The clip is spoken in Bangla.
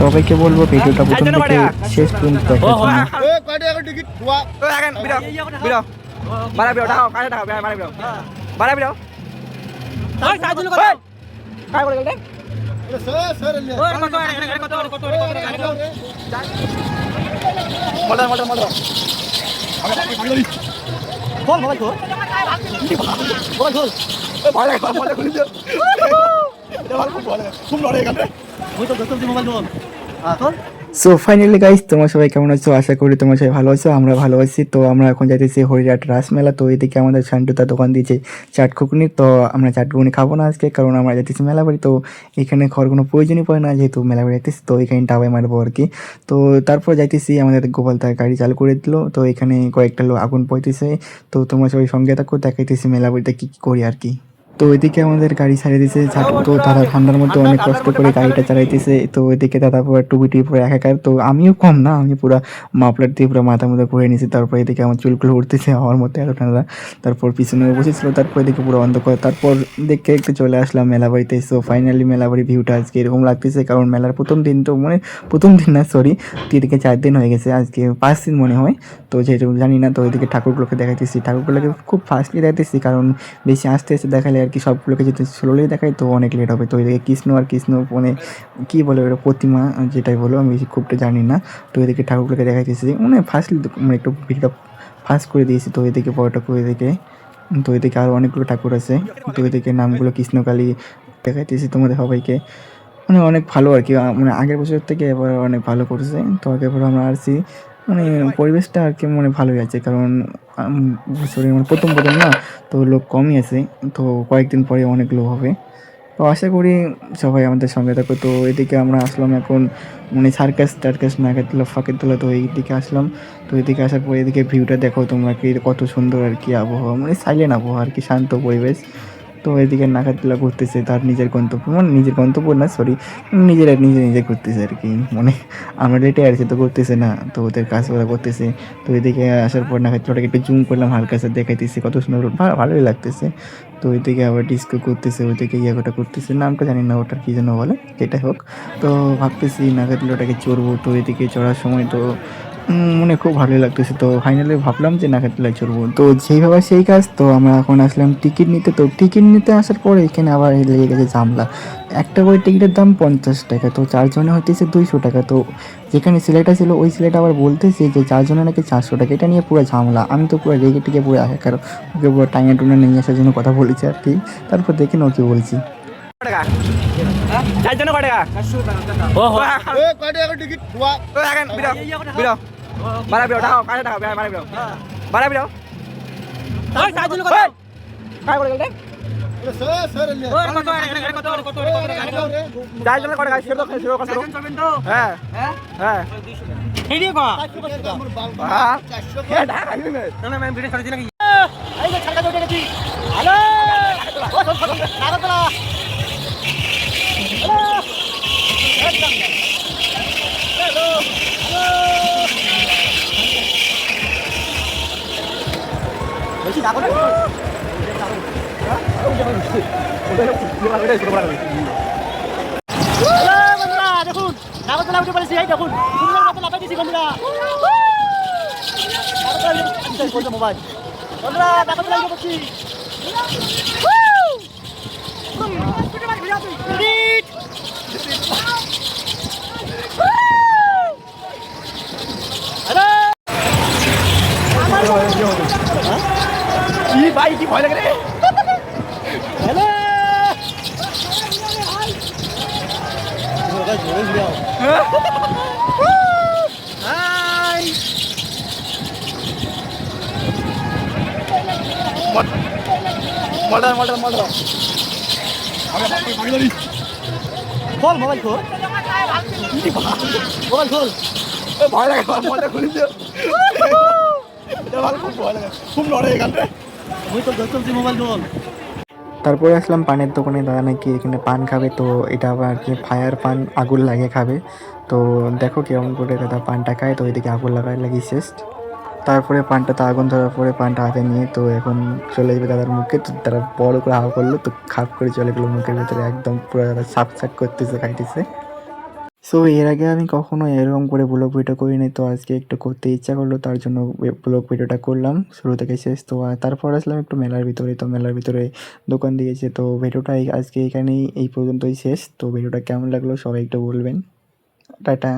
সবাইকে বলবো ভিডিওটা প্রথম থেকে শেষ পর্যন্ত দেখার জন্য। সো ফাইনালি গাইস, তোমরা সবাই কেমন আছো? আশা করি তোমরা সবাই ভালো আছো, আমরা ভালো আছি। তো আমরা এখন যাইতেছি হরিরাট রাসমেলা। তো এদিকে আমাদের শান্টুতা দোকান দিয়েছে চাট ঘুগনি। তো আমরা চাট ঘুগনি খাবো না আজকে, কারণ আমরা যাইতেছি মেলাবাড়ি। তো এখানে খাওয়ার কোনো প্রয়োজনই পড়ে না, যেহেতু মেলাবাড়ি যাইতেছি। তো এখানে ডাবাই মারবো আর কি। তো তারপর যাইতেছি, আমাদের গোপাল তার গাড়ি চালু করে দিল। তো এখানে কয়েকটা লোক আগুন পড়তেছে। তো তোমরা সবাই সঙ্গে থাকো, দেখাইতেছি মেলাবাড়িতে কী কী করি আর কি। তো ওইদিকে আমাদের গাড়ি ছাড়িয়ে দিয়েছে ছাড়। তো তারা ঠান্ডার মধ্যে অনেক কষ্ট করে গাড়িটা চালাইতেছে। তো ওইদিকে দাদা পুরো টুপি পুরো একাকার। তো আমিও কম না, আমি পুরো মাফলার দিয়ে পুরো মাথার মধ্যে ঘুরে নিয়েছি। তারপর এদিকে আমার চুলগুলো উঠতেছে আমার মধ্যে এত ঠান্ডা। তারপর পিছনে বসেছিল, তারপর এদিকে পুরো অন্ধকার। তারপর দেখে একটু চলে আসলাম মেলাবাড়িতে। সো ফাইনালি মেলাবাড়ি ভিউটা আজকে এরকম লাগতেছে, কারণ মেলার প্রথম দিন। তো মানে প্রথম দিন না, সরি, 3 থেকে 4 দিন হয়ে গেছে, আজকে 5 দিন মনে হয়। তো যেহেতু জানি না, তো ওইদিকে ঠাকুরগুলোকে দেখাইতেছি। ঠাকুরগুলোকে খুব ফাস্টলি দেখাইতেছি, কারণ বেশি আস্তে আস্তে দেখালে আর কি সবগুলোকে যদি স্লোলি দেখাই তো অনেক লেট হবে। তো এদিকে কৃষ্ণ মানে কী বলে ওটা, প্রতিমা যেটাই বলো, আমি বেশি খুবটা জানি না। তো এদিকে ঠাকুরগুলোকে দেখাইতেছি, মানে ফার্স্টলি মানে একটু ভিডিওটা ফাস্ট করে দিয়েছি। তো এদিকে বড়টা করে এদিকে, তো এদিকে আরও অনেকগুলো ঠাকুর আছে। তো এদিকে নামগুলো কৃষ্ণকালী দেখাইতেছি তোমাদের সবাইকে। মানে অনেক ভালো আর কি, মানে আগের বছর থেকে এবার অনেক ভালো করেছে। তো আগের বার আমরা আসছি, মানে পরিবেশটা আর কি মানে ভালোই আছে, কারণ বছরের মানে প্রথম না, তো লোক কমই আছে। তো কয়েকদিন পরে অনেক লোক হবে। তো আশা করি সবাই আমাদের সঙ্গে থাকো। তো এদিকে আমরা আসলাম এখন, মানে সার্কাস টার্কাস নাগারতলা ফাঁকেরতলা। তো এইদিকে আসলাম। তো এদিকে আসার পরে এদিকে ভিউটা দেখো তোমরা, কি কত সুন্দর আর কি আবহাওয়া, মানে সাইলেন্ট আবহাওয়া আর কি, শান্ত পরিবেশ। তো এদিকে নাগারতলা ঘুরতেছে তার নিজের গন্তব্য, মানে নিজের গন্তব্য না, সরি, নিজে ঘুরতেছে আর কি। মানে আমরা লেটে আসছি তো ঘুরতেছে না, তো ওদের কাজ ওরা করতেছে। তো এদিকে আসার পর নাগারতলাটাকে একটু জুম করলাম, হালকা সা দেখাইতেছি কত সুন্দর, ভালোই লাগতেছে। তো ওইদিকে আবার ডিস্কো করতেছে, ওইদিকে ইয়াগোটা করতেছে, নামটা জানি না ওটার কী জন্য বলে, যেটাই হোক। তো ভাবতেছি নাগারতলাটাকে চড়বো। তো এদিকে চড়ার সময় তো মানে খুব ভালোই লাগতেছে। তো ফাইনালি ভাবলাম যে নাগারতলায় চড়বো। তো যেইভাবে সেই কাজ। তো আমরা এখন আসলাম টিকিট নিতে। তো টিকিট নিতে আসার পরে এখানে আবার লেগে গেছে ঝামেলা। একটা করে টিকিটের দাম 50 টাকা, তো 4 জনে হইতেছে 200 টাকা। তো যেখানে ছেলেটা ছিল ওই ছেলেটা আবার বলতেছে যে 4 জনে নাকি 400 টাকা। এটা নিয়ে পুরো ঝামেলা। আমি তো পুরো রেগে টেগে পুরো কারণ ওকে পুরো টাইনে টুনে নিয়ে আসার জন্য কথা বলেছি আর কি। তারপর দেখে না কি বলছি। দেখুন নাগরতলা উঠে পড়েছি, এই দেখুন সুন্দর মতো লাফাই দিয়েছি বন্ধুরা। মোবাইল বন্ধুরা নাগরতলা উঠে পড়ছি। ভাই কি ভয় লাগে রে। হ্যালো খোল মোবাইল, খোল মোবাইল, খোল। ভয় লাগে, খুব ভয় লাগে, খুব লড়ে এখানে। চলছি মোবাইল, খোল। তারপরে আসলাম পানের দোকানে, দাদা নাকি এখানে পান খাবে। তো এটা আবার আর কি ফায়ার পান, আগুন লাগিয়ে খাবে। তো দেখো কেমন করে দাদা পানটা খায়। তো এদিকে আগুন লাগিয়ে শেষ। তারপরে পানটা তো আগুন ধরার পরে পানটা হাতে নিয়ে তো এখন চলে যাবে দাদার মুখে। তো তারা বড় করে হাওয়া করলো, তো খাপ করে চলে গেলো মুখের ভেতরে, একদম পুরো দাদা সাপ করতেছে, খাইতেছে। সো এর আগে আমি কখনো এরকম করে ব্লগ ভিডিও করিনি, তো আজকে একটু করতে ইচ্ছা করলো, তার জন্য ব্লগ ভিডিওটা করলাম শুরু থেকে শেষ। তো তারপর আসলাম একটু মেলার ভিতরে, তো মেলার ভিতরে দোকান দিয়েছে। তো ভিডিওটা আজকে এখানেই এই পর্যন্তই শেষ। তো ভিডিওটা কেমন লাগলো সবাই একটু বলবেন। টাটা।